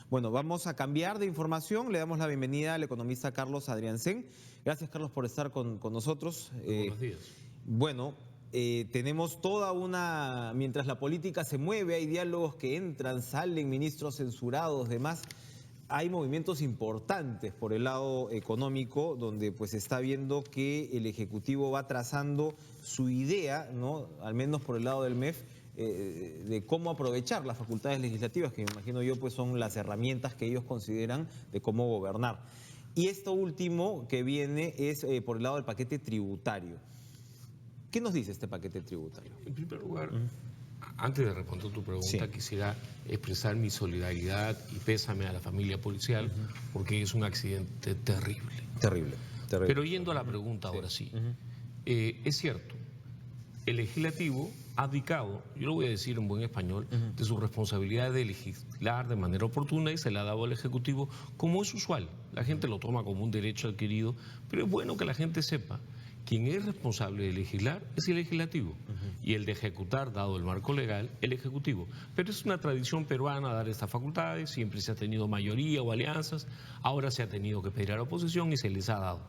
Bueno, vamos a cambiar de información. Le damos la bienvenida al economista Carlos Adriancén. Gracias, Carlos, por estar con nosotros. Buenos días. Bueno, tenemos toda una... Mientras la política se mueve, hay diálogos que entran, salen, ministros censurados, demás. Hay movimientos importantes por el lado económico, donde pues se está viendo que el Ejecutivo va trazando su idea, ¿no? Al menos por el lado del MEF, de cómo aprovechar las facultades legislativas, que me imagino yo pues son las herramientas que ellos consideran de cómo gobernar. Y esto último que viene es por el lado del paquete tributario. ¿Qué nos dice este paquete tributario? En primer lugar, antes de responder tu pregunta, quisiera expresar mi solidaridad y pésame a la familia policial, porque es un accidente terrible. Terrible. Pero yendo a la pregunta ahora sí, es cierto, el legislativo ha abdicado, yo lo voy a decir en buen español, de su responsabilidad de legislar de manera oportuna y se la ha dado al Ejecutivo como es usual. La gente lo toma como un derecho adquirido, pero es bueno que la gente sepa. Quien es responsable de legislar es el legislativo y el de ejecutar, dado el marco legal, el ejecutivo. Pero es una tradición peruana dar estas facultades, siempre se ha tenido mayoría o alianzas, ahora se ha tenido que pedir a la oposición y se les ha dado.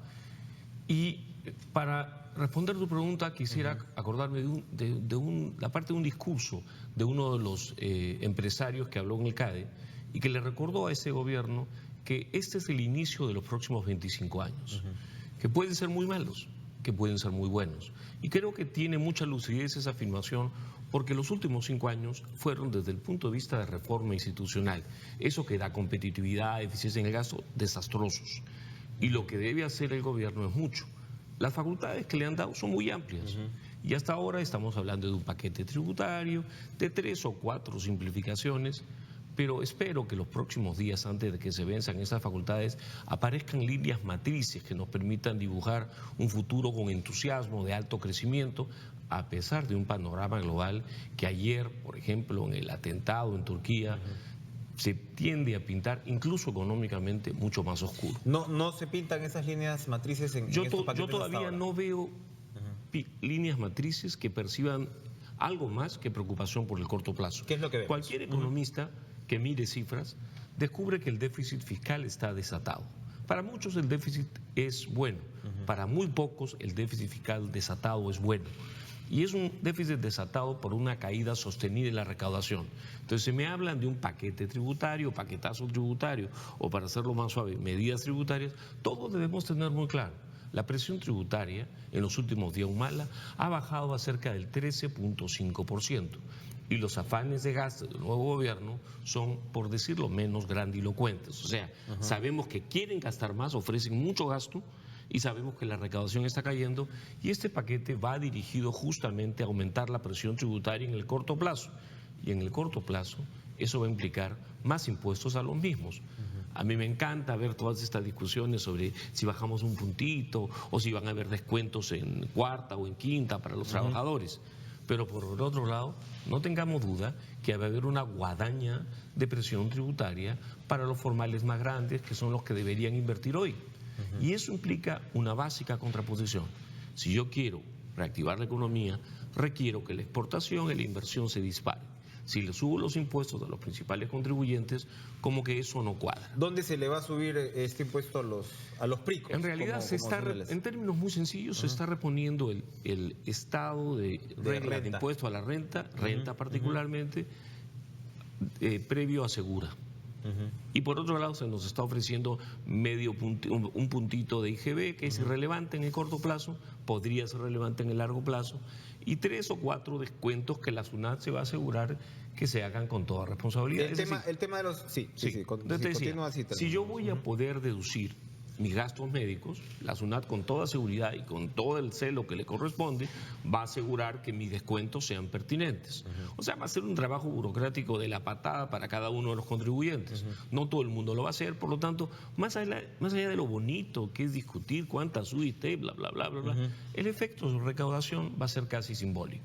Y para responder tu pregunta quisiera acordarme de la parte de un discurso de uno de los empresarios que habló en el CADE y que le recordó a ese gobierno que este es el inicio de los próximos 25 años, que pueden ser muy malos, que pueden ser muy buenos. Y creo que tiene mucha lucidez esa afirmación porque los últimos 5 años fueron desde el punto de vista de reforma institucional, eso que da competitividad, eficiencia en el gasto, desastrosos. Y lo que debe hacer el gobierno es mucho. Las facultades que le han dado son muy amplias y hasta ahora estamos hablando de un paquete tributario, de 3 o 4 simplificaciones, pero espero que los próximos días, antes de que se venzan esas facultades, aparezcan líneas matrices que nos permitan dibujar un futuro con entusiasmo, de alto crecimiento, a pesar de un panorama global que ayer, por ejemplo, en el atentado en Turquía, se tiende a pintar, incluso económicamente, mucho más oscuro. No se pintan esas líneas matrices en estos paquetes. Yo todavía no veo líneas matrices que perciban algo más que preocupación por el corto plazo. ¿Qué es lo que vemos? Cualquier economista que mire cifras descubre que el déficit fiscal está desatado. Para muchos el déficit es bueno, para muy pocos el déficit fiscal desatado es bueno. Y es un déficit desatado por una caída sostenida en la recaudación. Entonces, si me hablan de un paquete tributario, paquetazo tributario, o para hacerlo más suave, medidas tributarias, todos debemos tener muy claro. La presión tributaria en los últimos días Humala ha bajado a cerca del 13.5%. Y los afanes de gasto del nuevo gobierno son, por decirlo menos, grandilocuentes. O sea, sabemos que quieren gastar más, ofrecen mucho gasto y sabemos que la recaudación está cayendo y este paquete va dirigido justamente a aumentar la presión tributaria en el corto plazo. Y en el corto plazo eso va a implicar más impuestos a los mismos. A mí me encanta ver todas estas discusiones sobre si bajamos un puntito o si van a haber descuentos en cuarta o en quinta para los trabajadores. Pero por el otro lado, no tengamos duda que va a haber una guadaña de presión tributaria para los formales más grandes, que son los que deberían invertir hoy. Y eso implica una básica contraposición. Si yo quiero reactivar la economía, requiero que la exportación y la inversión se disparen. Si le subo los impuestos a los principales contribuyentes, como que eso no cuadra. ¿Dónde se le va a subir este impuesto a los pricos? En realidad, en términos muy sencillos, se está reponiendo el estado de regla de impuesto a la renta particularmente, previo a Segura. Y por otro lado se nos está ofreciendo un puntito de IGB que es irrelevante en el corto plazo, podría ser relevante en el largo plazo, y 3 o 4 descuentos que la SUNAT se va a asegurar que se hagan con toda responsabilidad. El tema de los... Si yo voy a poder deducir mis gastos médicos, la SUNAT con toda seguridad y con todo el celo que le corresponde va a asegurar que mis descuentos sean pertinentes. O sea, va a ser un trabajo burocrático de la patada para cada uno de los contribuyentes. No todo el mundo lo va a hacer, por lo tanto, más allá de lo bonito que es discutir cuánta subiste, bla, bla, bla, bla, bla, el efecto de recaudación va a ser casi simbólico.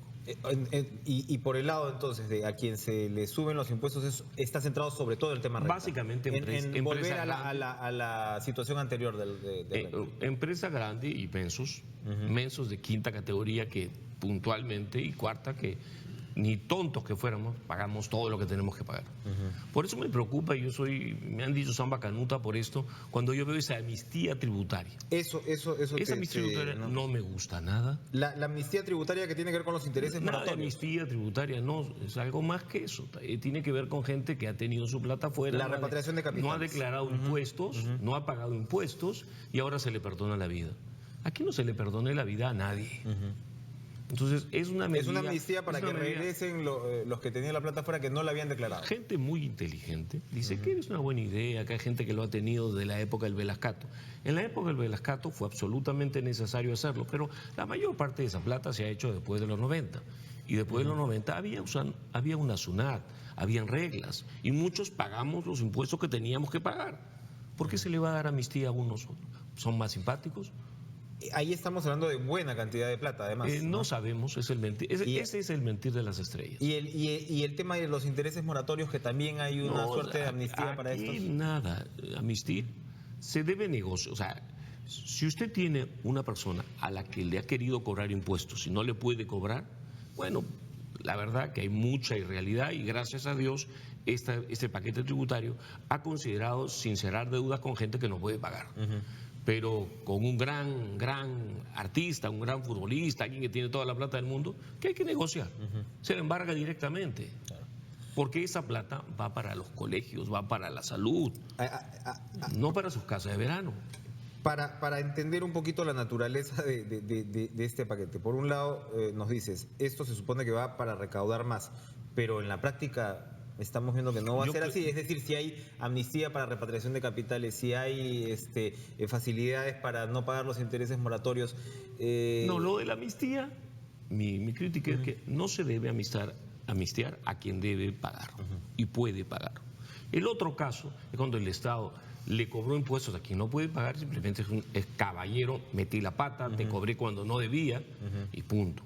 Y por el lado entonces de a quien se le suben los impuestos está centrado sobre todo el tema renta. Básicamente en volver a la situación anterior de empresa grande y mensos de quinta categoría que puntualmente y cuarta que ni tontos que fuéramos, pagamos todo lo que tenemos que pagar. Por eso me preocupa, me han dicho samba canuta por esto, cuando yo veo esa amnistía tributaria. Esa amnistía tributaria no me gusta nada. La amnistía tributaria que tiene que ver con los intereses moratorios. La amnistía tributaria no, es algo más que eso. Tiene que ver con gente que ha tenido su plata fuera. La repatriación de capitales. No ha declarado impuestos, no ha pagado impuestos y ahora se le perdona la vida. Aquí no se le perdone la vida a nadie. Entonces, es una medida... Es una amnistía para que regresen los que tenían la plata fuera que no la habían declarado. Gente muy inteligente dice que es una buena idea, que hay gente que lo ha tenido desde la época del Velascato. En la época del Velascato fue absolutamente necesario hacerlo, pero la mayor parte de esa plata se ha hecho después de los 90. Y después de los 90 había una SUNAT, habían reglas, y muchos pagamos los impuestos que teníamos que pagar. ¿Por qué se le va a dar amnistía a unos? ¿Son más simpáticos? Ahí estamos hablando de buena cantidad de plata, además. No sabemos, ese es el mentir de las estrellas. Y el tema de los intereses moratorios, que también hay una suerte de amnistía para estos. Nada, amnistía se debe negociar. O sea, si usted tiene una persona a la que le ha querido cobrar impuestos y no le puede cobrar, bueno, la verdad que hay mucha irrealidad y gracias a Dios este paquete tributario ha considerado sincerar deudas con gente que no puede pagar. Pero con un gran artista, un gran futbolista, alguien que tiene toda la plata del mundo, que hay que negociar. Se le embarga directamente. Claro. Porque esa plata va para los colegios, va para la salud, no para sus casas de verano. Para entender un poquito la naturaleza de este paquete, por un lado nos dices, esto se supone que va para recaudar más, pero en la práctica... Estamos viendo que no va a ser así, es decir, si hay amnistía para repatriación de capitales, si hay facilidades para no pagar los intereses moratorios. No, lo de la amnistía, mi crítica es que no se debe amnistiar a quien debe pagar y puede pagar. El otro caso es cuando el Estado le cobró impuestos a quien no puede pagar, simplemente es caballero, metí la pata, te cobré cuando no debía y punto.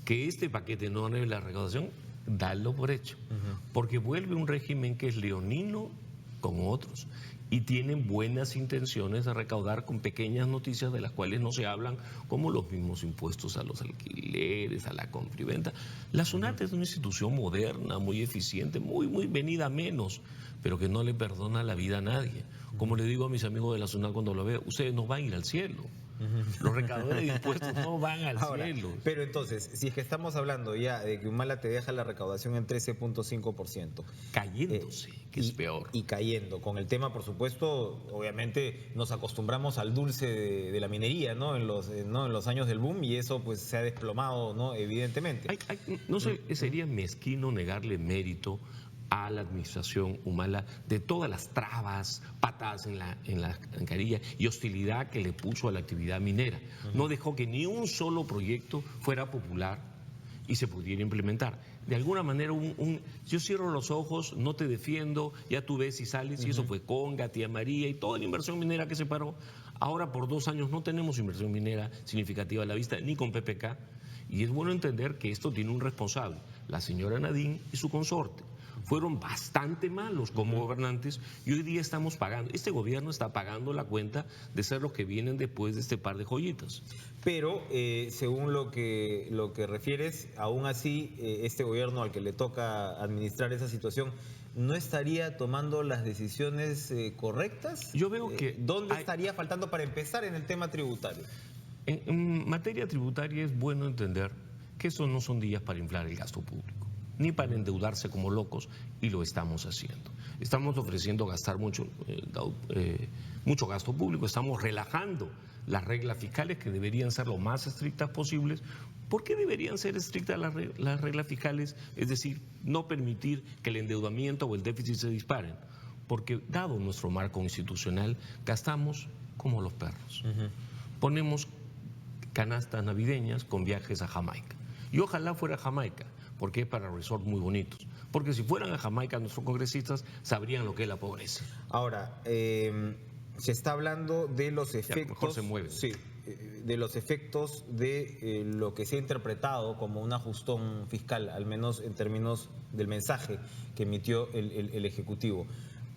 Que este paquete no debe la recaudación, darlo por hecho, porque vuelve un régimen que es leonino con otros y tienen buenas intenciones de recaudar con pequeñas noticias de las cuales no se hablan, como los mismos impuestos a los alquileres, a la compra y venta. La SUNAT es una institución moderna, muy eficiente, muy venida a menos, pero que no le perdona la vida a nadie. Como le digo a mis amigos de la SUNAT cuando lo veo, ustedes no van a ir al cielo. Los recaudadores de impuestos no van al cielo. Pero entonces, si es que estamos hablando ya de que Humala te deja la recaudación en 13.5%. Cayéndose, que es peor. Y cayendo. Con el tema, por supuesto, obviamente nos acostumbramos al dulce de la minería, ¿no? En los años del boom, y eso pues se ha desplomado, ¿no? Evidentemente. No sé, sería mezquino negarle mérito a la administración Humala de todas las trabas, patadas en la carilla y hostilidad que le puso a la actividad minera. No dejó que ni un solo proyecto fuera popular y se pudiera implementar. De alguna manera, yo cierro los ojos, no te defiendo, ya tú ves y sales, y eso fue Conga, Tía María y toda la inversión minera que se paró. Ahora por 2 años no tenemos inversión minera significativa a la vista, ni con PPK, y es bueno entender que esto tiene un responsable, la señora Nadine y su consorte. Fueron bastante malos como gobernantes y hoy día estamos pagando, este gobierno está pagando la cuenta de ser los que vienen después de este par de joyitas. Pero según lo que refieres, aún así este gobierno al que le toca administrar esa situación no estaría tomando las decisiones correctas. Yo veo que ¿dónde estaría faltando para empezar en el tema tributario? En materia tributaria es bueno entender que estos no son días para inflar el gasto público, ni para endeudarse como locos, y lo estamos haciendo. Estamos ofreciendo gastar mucho gasto público, estamos relajando las reglas fiscales que deberían ser lo más estrictas posibles. ¿Por qué deberían ser estrictas las reglas fiscales? Es decir, no permitir que el endeudamiento o el déficit se disparen. Porque dado nuestro marco institucional, gastamos como los perros. Ponemos canastas navideñas con viajes a Jamaica. Y ojalá fuera Jamaica, porque es para resorts muy bonitos. Porque si fueran a Jamaica nuestros congresistas sabrían lo que es la pobreza. Ahora, se está hablando de los efectos... Mejor se mueve. Sí, de los efectos de lo que se ha interpretado como un ajustón fiscal, al menos en términos del mensaje que emitió el Ejecutivo.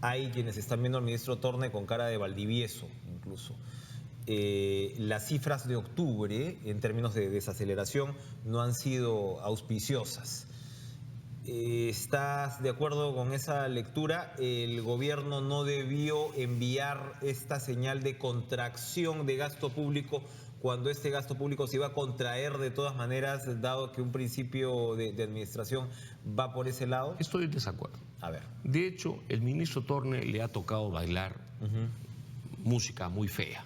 Hay quienes están viendo al ministro Torne con cara de Valdivieso, incluso. Las cifras de octubre, en términos de desaceleración, no han sido auspiciosas. ¿Estás de acuerdo con esa lectura? ¿El gobierno no debió enviar esta señal de contracción de gasto público cuando este gasto público se iba a contraer de todas maneras, dado que un principio de administración va por ese lado? Estoy en desacuerdo. A ver. De hecho, el ministro Torne le ha tocado bailar música muy fea.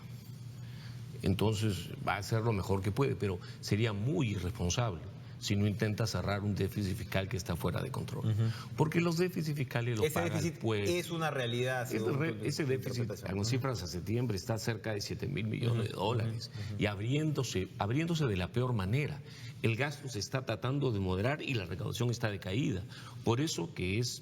Entonces va a hacer lo mejor que puede, pero sería muy irresponsable si no intenta cerrar un déficit fiscal que está fuera de control. Porque los déficits fiscales los paga el pueblo. Es una realidad. Ese déficit, con cifras a septiembre, está cerca de 7.000 millones de dólares y abriéndose de la peor manera. El gasto se está tratando de moderar y la recaudación está decaída. Por eso que es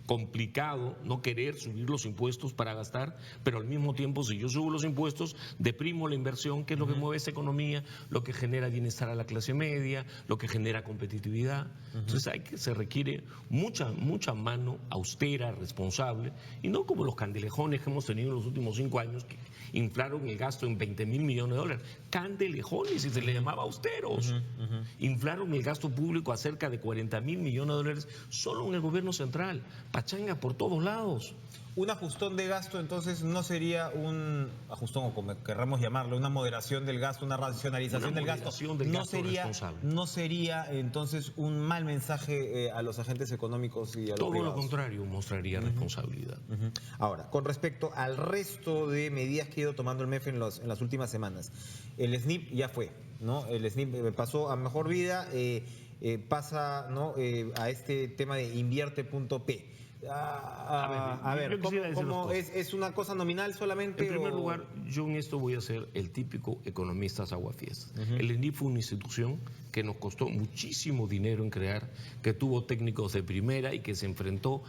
complicado no querer subir los impuestos para gastar, pero al mismo tiempo, si yo subo los impuestos, deprimo la inversión, que es lo que mueve esa economía, lo que genera bienestar a la clase media, lo que genera competitividad. Entonces se requiere mucha mano austera, responsable, y no como los candelejones que hemos tenido en los últimos 5 años, que inflaron el gasto en 20.000 millones de dólares. Candelejones, y se le llamaba austeros. Inflaron el gasto público a cerca de 40.000 millones de dólares solo en el gobierno central. Pachanga por todos lados. Un ajustón de gasto, entonces, no sería un ajustón, o como querramos llamarlo, una moderación del gasto, una racionalización del gasto. No sería entonces un mal mensaje a los agentes económicos y a los privados. Todo lo contrario, mostraría responsabilidad. Ahora, con respecto al resto de medidas que ha ido tomando el MEF en las últimas semanas, el SNIP ya fue, ¿no? El SNIP pasó a mejor vida, pasa, ¿no?, a este tema de invierte.p. A ver, ¿cómo es una cosa nominal solamente? En primer lugar, yo en esto voy a ser el típico economista aguafiestas. El SNIP fue una institución que nos costó muchísimo dinero en crear, que tuvo técnicos de primera y que se enfrentó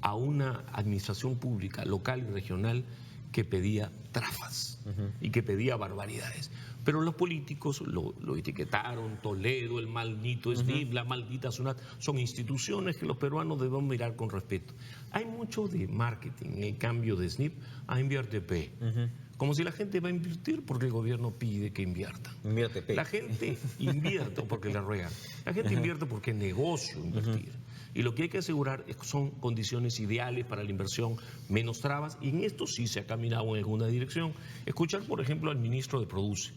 a una administración pública local y regional que pedía trafas y que pedía barbaridades. Pero los políticos lo etiquetaron, Toledo, el maldito SNIP, la maldita SUNAT. Son instituciones que los peruanos debemos mirar con respeto. Hay mucho de marketing en el cambio de SNIP a Invierte-P. Como si la gente va a invertir porque el gobierno pide que invierta. Invierte-P. La gente invierte porque le ruegan. La gente invierte porque es negocio invertir. Y lo que hay que asegurar son condiciones ideales para la inversión, menos trabas, y en esto sí se ha caminado en alguna dirección. Escuchar, por ejemplo, al ministro de Produce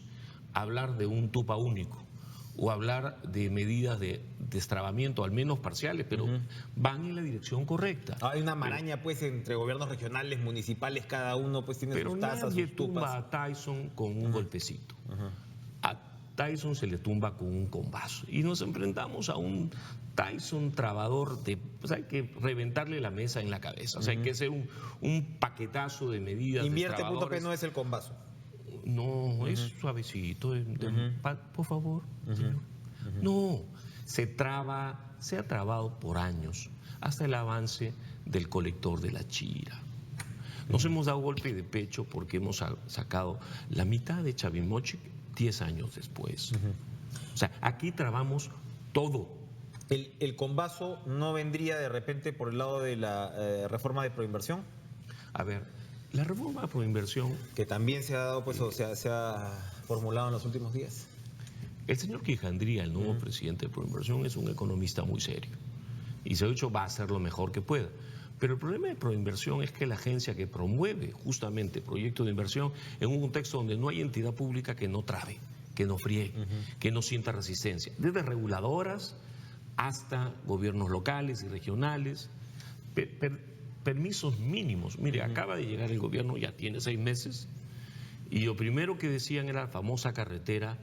hablar de un tupa único o hablar de medidas de destrabamiento, al menos parciales, pero van en la dirección correcta. Hay una maraña, pues, entre gobiernos regionales, municipales, cada uno pues tiene sus tasas, sus tupas. Pero nadie tumba a Tyson con un golpecito. A Tyson se le tumba con un combazo. Y nos enfrentamos a un Tyson trabador pues hay que reventarle la mesa en la cabeza. O sea, hay que hacer un paquetazo de medidas. Invierte.p no es el combazo. No, es suavecito. Por favor, señor. No, se ha trabado por años hasta el avance del colector de la Chira. Nos hemos dado golpe de pecho porque hemos sacado la mitad de Chavimochic 10 años después. O sea, aquí trabamos todo. ¿El combazo no vendría de repente por el lado de la reforma de proinversión? A ver, la reforma de proinversión, que también se ha dado, pues, o sea, se ha formulado en los últimos días. El señor Quijandría, el nuevo presidente de Proinversión, es un economista muy serio y se ha dicho va a hacer lo mejor que pueda. Pero el problema de Proinversión es que la agencia que promueve justamente proyectos de inversión en un contexto donde no hay entidad pública que no trabe, que no friegue, que no sienta resistencia, desde reguladoras hasta gobiernos locales y regionales, permisos mínimos. Mire, acaba de llegar el gobierno, ya tiene 6 meses, y lo primero que decían era la famosa carretera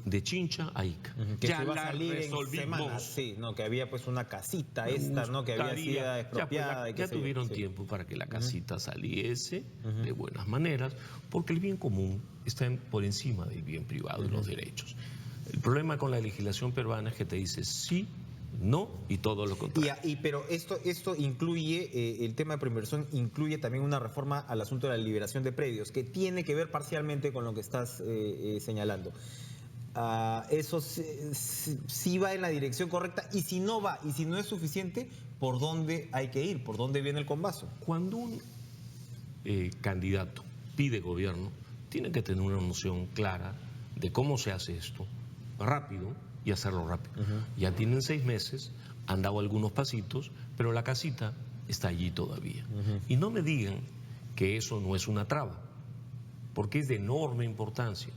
de Chincha a Ica. Que ya se va a salir en semanas, sí, no, que había pues una casita ¿no? Que había sido expropiada. Ya tuvieron tiempo para que la casita saliese de buenas maneras, porque el bien común está por encima del bien privado y los derechos. El problema con la legislación peruana es que te dice sí, no y todo lo contrario. Pero esto incluye, el tema de proinversión incluye también una reforma al asunto de la liberación de predios, que tiene que ver parcialmente con lo que estás señalando. Eso sí va en la dirección correcta, y si no va, y si no es suficiente, ¿por dónde hay que ir? ¿Por dónde viene el combazo? Cuando un candidato pide gobierno, tiene que tener una noción clara de cómo se hace esto rápido y hacerlo rápido. Ya tienen 6 meses han dado algunos pasitos, pero la casita está allí todavía. Y no me digan que eso no es una traba, porque es de enorme importancia.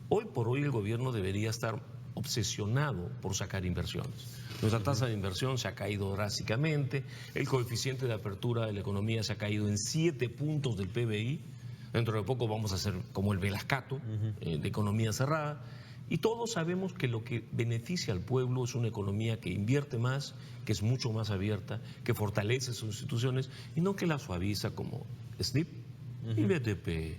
Hoy por hoy el gobierno debería estar obsesionado por sacar inversiones. Nuestra tasa de inversión se ha caído drásticamente, el coeficiente de apertura de la economía se ha caído en 7 puntos del PBI, dentro de poco vamos a hacer como el Velascato, de economía cerrada, y todos sabemos que lo que beneficia al pueblo es una economía que invierte más, que es mucho más abierta, que fortalece sus instituciones y no que la suaviza como SNIP y BDP.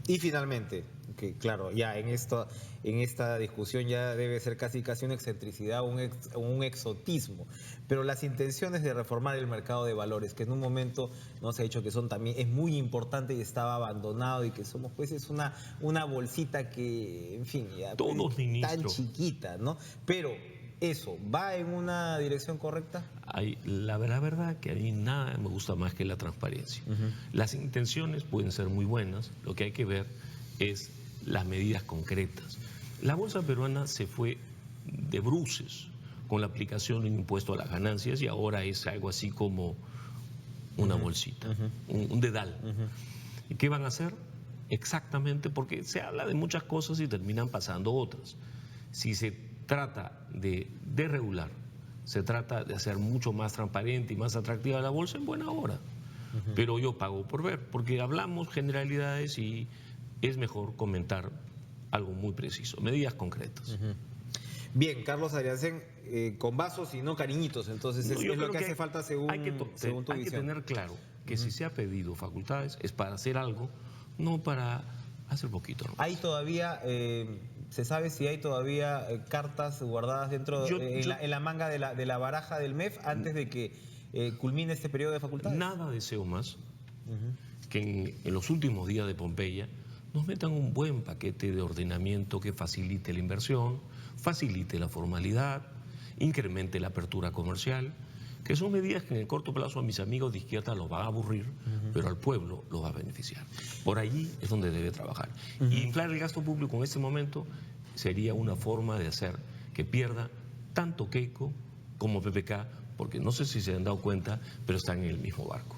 Y finalmente, que claro, ya en esta discusión ya debe ser casi una excentricidad, un exotismo, pero las intenciones de reformar el mercado de valores, que en un momento nos ha dicho que son también, es muy importante y estaba abandonado y que somos pues es una bolsita que, en fin, ya pues, tan chiquita, ¿no? Pero ¿eso va en una dirección correcta? La verdad que a mí nada me gusta más que la transparencia. Las intenciones pueden ser muy buenas, lo que hay que ver es las medidas concretas. La bolsa peruana se fue de bruces con la aplicación del impuesto a las ganancias y ahora es algo así como una bolsita, un dedal. ¿Y qué van a hacer? Exactamente, porque se habla de muchas cosas y terminan pasando otras. Si se trata de regular, se trata de hacer mucho más transparente y más atractiva la bolsa, en buena hora. Pero yo pago por ver, porque hablamos generalidades y es mejor comentar algo muy preciso, medidas concretas. Bien, Carlos Adriancén, con vasos y no cariñitos, entonces es lo que hace falta según tu visión. Hay que tener claro que si se ha pedido facultades es para hacer algo, no para hacer poquito. ¿Hay todavía, se sabe si hay todavía cartas guardadas dentro en la manga de la baraja del MEF antes de que culmine este periodo de facultades? Nada deseo más que en los últimos días de Pompeya nos metan un buen paquete de ordenamiento que facilite la inversión, facilite la formalidad, incremente la apertura comercial, que son medidas que en el corto plazo a mis amigos de izquierda los va a aburrir, pero al pueblo los va a beneficiar. Por allí es donde debe trabajar. Y inflar el gasto público en este momento sería una forma de hacer que pierda tanto Keiko como PPK, porque no sé si se han dado cuenta, pero están en el mismo barco.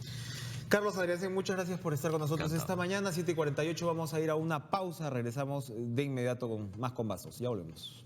Carlos Adriancén, muchas gracias por estar con nosotros esta mañana, 7:48, vamos a ir a una pausa, regresamos de inmediato con más Con Vasos, ya volvemos.